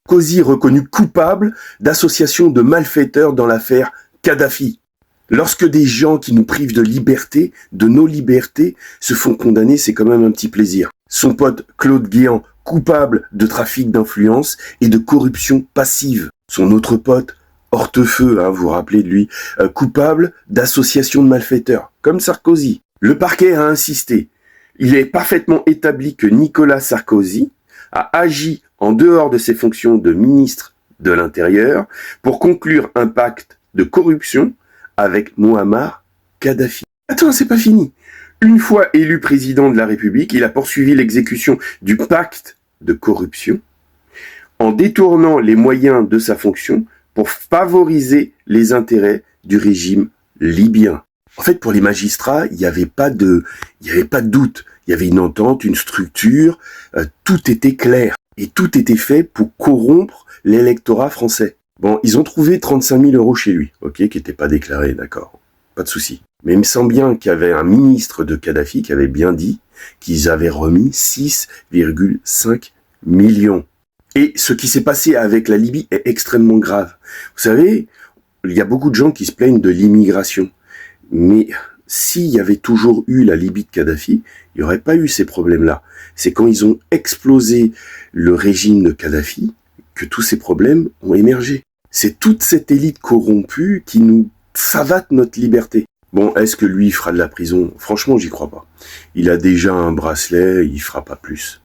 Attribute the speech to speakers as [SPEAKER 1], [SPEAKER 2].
[SPEAKER 1] Sarkozy reconnu coupable d'association de malfaiteurs dans l'affaire Kadhafi. Lorsque des gens qui nous privent de liberté, de nos libertés, se font condamner, c'est quand même un petit plaisir. Son pote Claude Guéant, coupable de trafic d'influence et de corruption passive. Son autre pote, Hortefeux, vous vous rappelez de lui, coupable d'association de malfaiteurs, comme Sarkozy. Le parquet a insisté. Il est parfaitement établi que Nicolas Sarkozy a agi en dehors de ses fonctions de ministre de l'Intérieur pour conclure un pacte de corruption avec Mouammar Kadhafi. Attends, c'est pas fini. Une fois élu président de la République, il a poursuivi l'exécution du pacte de corruption en détournant les moyens de sa fonction pour favoriser les intérêts du régime libyen. En fait, pour les magistrats, il n'y avait pas de doute. Il y avait une entente, une structure, tout était clair. Et tout était fait pour corrompre l'électorat français. Bon, ils ont trouvé 35 000 € chez lui, ok, qui n'était pas déclaré, d'accord, pas de souci. Mais il me semble bien qu'il y avait un ministre de Kadhafi qui avait bien dit qu'ils avaient remis 6,5 millions. Et ce qui s'est passé avec la Libye est extrêmement grave. Vous savez, il y a beaucoup de gens qui se plaignent de l'immigration. Mais s'il y avait toujours eu la Libye de Kadhafi, il n'y aurait pas eu ces problèmes-là. C'est quand ils ont explosé le régime de Kadhafi que tous ces problèmes ont émergé. C'est toute cette élite corrompue qui nous savate notre liberté. Bon, est-ce que lui fera de la prison? Franchement, j'y crois pas. Il a déjà un bracelet, il fera pas plus.